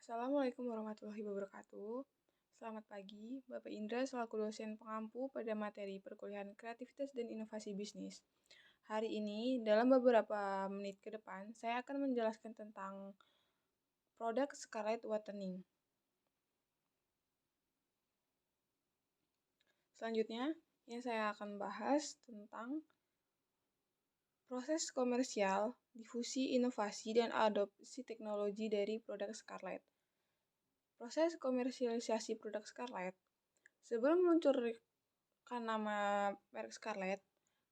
Assalamualaikum warahmatullahi wabarakatuh. Selamat pagi, Bapak Indra selaku dosen pengampu pada materi perkuliahan kreativitas dan inovasi bisnis. Hari ini, dalam beberapa menit ke depan, saya akan menjelaskan tentang produk Scarlett Whitening. Selanjutnya, yang saya akan bahas tentang proses komersial, difusi inovasi, dan adopsi teknologi dari produk Scarlett. Proses komersialisasi produk Scarlett. Sebelum meluncurkan nama merek Scarlett,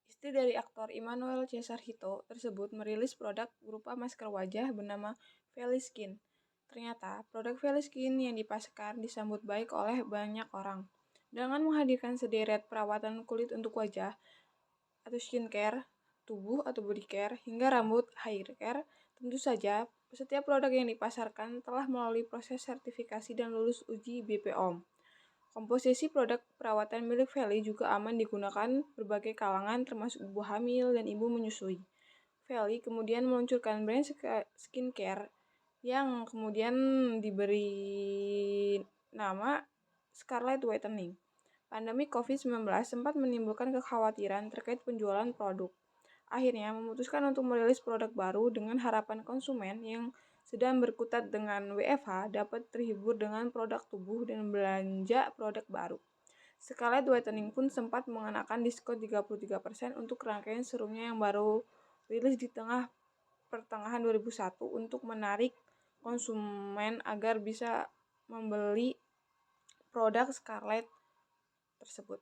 istri dari aktor Immanuel Cesar Hito tersebut merilis produk berupa masker wajah bernama Feliskin. Ternyata, produk Feliskin yang dipasarkan disambut baik oleh banyak orang. Dengan menghadirkan sederet perawatan kulit untuk wajah atau skincare, tubuh atau body care, hingga rambut hair care, tentu saja setiap produk yang dipasarkan telah melalui proses sertifikasi dan lulus uji BPOM. Komposisi produk perawatan milik Feli juga aman digunakan berbagai kalangan termasuk ibu hamil dan ibu menyusui. Feli kemudian meluncurkan brand skincare yang kemudian diberi nama Scarlett Whitening. Pandemi COVID-19 sempat menimbulkan kekhawatiran terkait penjualan produk. Akhirnya memutuskan untuk merilis produk baru dengan harapan konsumen yang sedang berkutat dengan WFH dapat terhibur dengan produk tubuh dan belanja produk baru. Scarlett Whitening pun sempat mengenakan diskon 33% untuk rangkaian serumnya yang baru rilis di pertengahan 2001 untuk menarik konsumen agar bisa membeli produk Scarlett tersebut.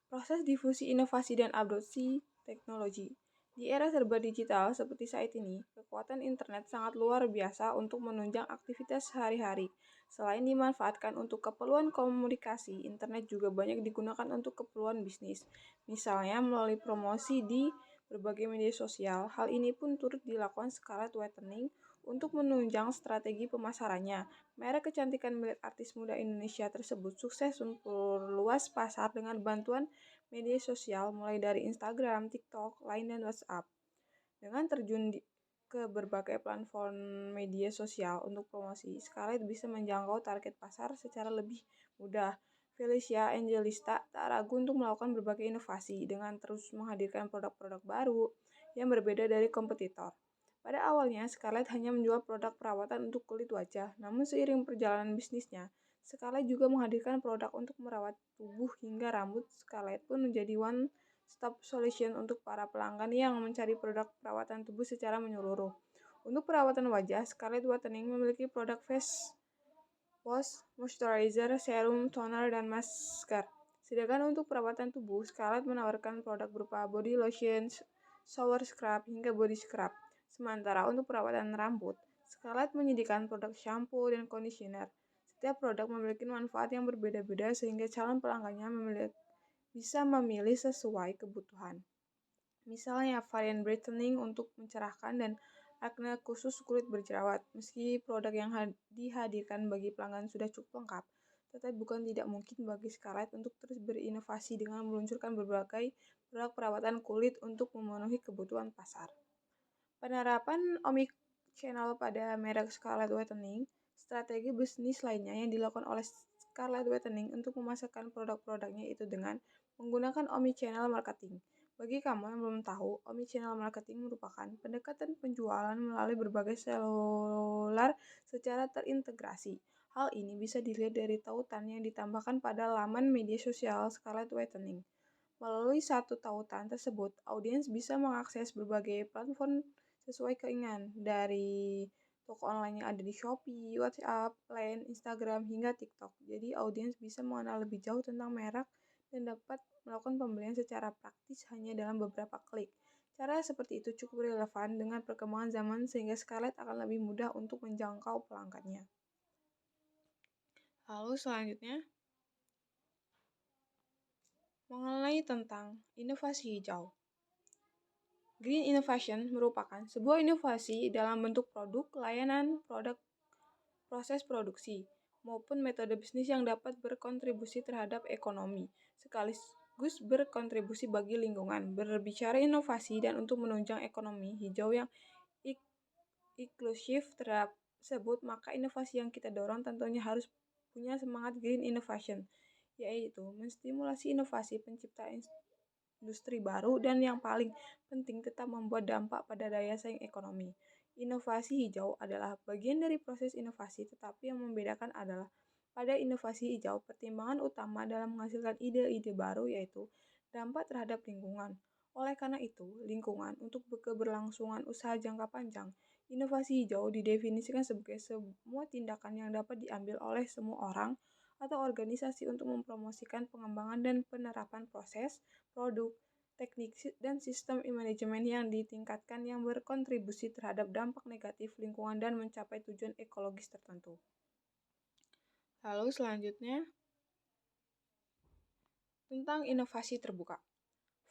Proses difusi inovasi dan adopsi teknologi. Di era serba digital seperti saat ini, kekuatan internet sangat luar biasa untuk menunjang aktivitas sehari-hari. Selain dimanfaatkan untuk keperluan komunikasi, internet juga banyak digunakan untuk keperluan bisnis. Misalnya melalui promosi di berbagai media sosial. Hal ini pun turut dilakukan Scarlett Whitening untuk menunjang strategi pemasarannya. Merek kecantikan milik artis muda Indonesia tersebut sukses memperluas pasar dengan bantuan media sosial mulai dari Instagram, TikTok, Line, dan WhatsApp. Dengan terjun ke berbagai platform media sosial untuk promosi, Scarlett bisa menjangkau target pasar secara lebih mudah. Felicia Angelista tak ragu untuk melakukan berbagai inovasi dengan terus menghadirkan produk-produk baru yang berbeda dari kompetitor. Pada awalnya, Scarlett hanya menjual produk perawatan untuk kulit wajah, namun seiring perjalanan bisnisnya, Scarlett juga menghadirkan produk untuk merawat tubuh hingga rambut. Scarlett pun menjadi one-stop solution untuk para pelanggan yang mencari produk perawatan tubuh secara menyeluruh. Untuk perawatan wajah, Scarlett Whitening memiliki produk face wash, moisturizer, serum, toner, dan masker. Sedangkan untuk perawatan tubuh, Scarlett menawarkan produk berupa body lotion, shower scrub, hingga body scrub. Sementara untuk perawatan rambut, Scarlett menyediakan produk shampoo dan conditioner. Setiap produk memiliki manfaat yang berbeda-beda sehingga calon pelanggannya bisa memilih sesuai kebutuhan. Misalnya varian brightening untuk mencerahkan dan acne khusus kulit berjerawat. Meski produk yang dihadirkan bagi pelanggan sudah cukup lengkap, tetapi bukan tidak mungkin bagi Scarlett untuk terus berinovasi dengan meluncurkan berbagai produk perawatan kulit untuk memenuhi kebutuhan pasar. Penerapan omnichannel pada merek Scarlett Whitening. Strategi bisnis lainnya yang dilakukan oleh Scarlett Whitening untuk memasarkan produk-produknya itu dengan menggunakan omnichannel marketing. Bagi kamu yang belum tahu, omnichannel marketing merupakan pendekatan penjualan melalui berbagai seluler secara terintegrasi. Hal ini bisa dilihat dari tautan yang ditambahkan pada laman media sosial Scarlett Whitening. Melalui satu tautan tersebut, audiens bisa mengakses berbagai platform sesuai keinginan, dari toko online yang ada di Shopee, WhatsApp, Line, Instagram, hingga TikTok. Jadi audiens bisa mengenal lebih jauh tentang merek dan dapat melakukan pembelian secara praktis hanya dalam beberapa klik. Cara seperti itu cukup relevan dengan perkembangan zaman sehingga Scarlett akan lebih mudah untuk menjangkau pelanggannya. Lalu selanjutnya, mengenai tentang inovasi hijau. Green innovation merupakan sebuah inovasi dalam bentuk produk, layanan, proses produksi, maupun metode bisnis yang dapat berkontribusi terhadap ekonomi, sekaligus berkontribusi bagi lingkungan. Berbicara inovasi dan untuk menunjang ekonomi hijau yang inklusif tersebut, maka inovasi yang kita dorong tentunya harus punya semangat green innovation, yaitu menstimulasi inovasi pencipta industri baru dan yang paling penting tetap membuat dampak pada daya saing ekonomi. Inovasi hijau adalah bagian dari proses inovasi, tetapi yang membedakan adalah pada inovasi hijau, pertimbangan utama dalam menghasilkan ide-ide baru yaitu dampak terhadap lingkungan. Oleh karena itu, lingkungan untuk keberlangsungan usaha jangka panjang, inovasi hijau didefinisikan sebagai semua tindakan yang dapat diambil oleh semua orang atau organisasi untuk mempromosikan pengembangan dan penerapan proses, produk, teknik, dan sistem manajemen yang ditingkatkan yang berkontribusi terhadap dampak negatif lingkungan dan mencapai tujuan ekologis tertentu. Lalu selanjutnya, tentang inovasi terbuka.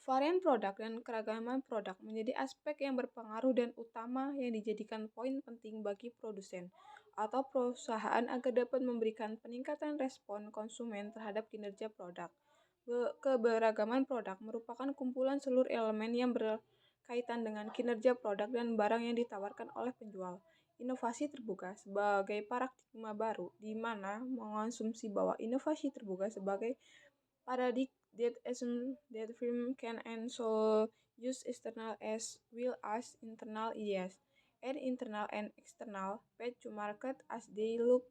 Varian produk dan keragaman produk menjadi aspek yang berpengaruh dan utama yang dijadikan poin penting bagi produsen atau perusahaan agar dapat memberikan peningkatan respon konsumen terhadap kinerja produk. Keberagaman produk merupakan kumpulan seluruh elemen yang berkaitan dengan kinerja produk dan barang yang ditawarkan oleh penjual. Inovasi terbuka sebagai paradigma baru di mana mengonsumsi bahwa inovasi terbuka sebagai paradigma that assumes that firm can and so use external as well as internal ideas and internal and external path to market as they look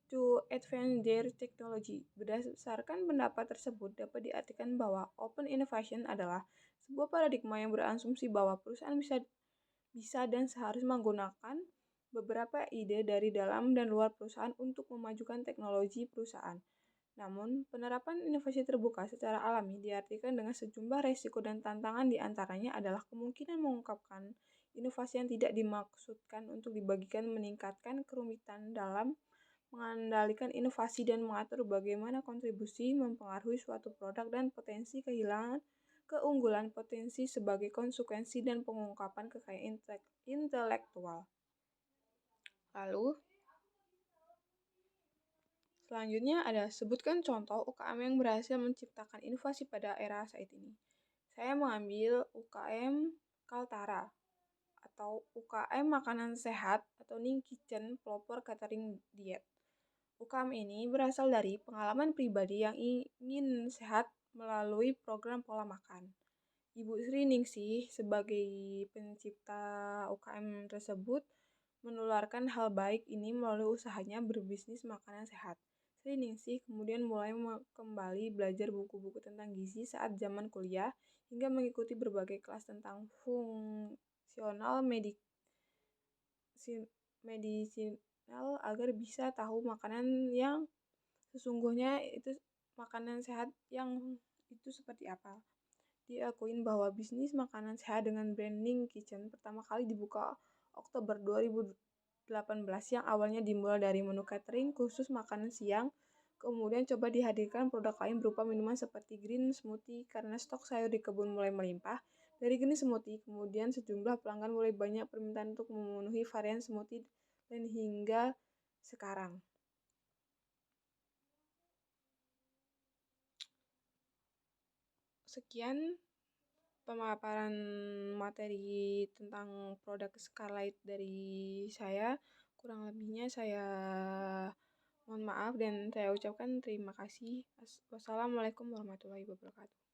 to advance their technology. Berdasarkan pendapat tersebut, dapat diartikan bahwa open innovation adalah sebuah paradigma yang berasumsi bahwa perusahaan bisa dan seharusnya menggunakan beberapa ide dari dalam dan luar perusahaan untuk memajukan teknologi perusahaan. Namun, penerapan inovasi terbuka secara alami diartikan dengan sejumlah resiko dan tantangan di antaranya adalah kemungkinan mengungkapkan inovasi yang tidak dimaksudkan untuk dibagikan meningkatkan kerumitan dalam mengendalikan inovasi dan mengatur bagaimana kontribusi mempengaruhi suatu produk dan potensi kehilangan keunggulan potensi sebagai konsekuensi dan pengungkapan kekayaan intelektual. Lalu, selanjutnya ada sebutkan contoh UKM yang berhasil menciptakan inovasi pada era saat ini. Saya mengambil UKM Kaltara atau UKM Makanan Sehat atau Ning Kitchen Pelopor Catering Diet. UKM ini berasal dari pengalaman pribadi yang ingin sehat melalui program pola makan. Ibu Sri Ningsih sebagai pencipta UKM tersebut menularkan hal baik ini melalui usahanya berbisnis makanan sehat. Sri Ningsih kemudian mulai kembali belajar buku-buku tentang gizi saat zaman kuliah hingga mengikuti berbagai kelas tentang fungsional medisinal agar bisa tahu makanan yang sesungguhnya itu makanan sehat yang itu seperti apa. Diakuin bahwa bisnis makanan sehat dengan branding kitchen pertama kali dibuka Oktober 2018 yang awalnya dimulai dari menu catering khusus makanan siang, kemudian coba dihadirkan produk lain berupa minuman seperti green smoothie karena stok sayur di kebun mulai melimpah. Dari green smoothie, kemudian sejumlah pelanggan mulai banyak permintaan untuk memenuhi varian smoothie dan hingga sekarang. Sekian pemaparan materi tentang produk Scarlett dari saya. Kurang lebihnya saya mohon maaf dan saya ucapkan terima kasih. Wassalamualaikum warahmatullahi wabarakatuh.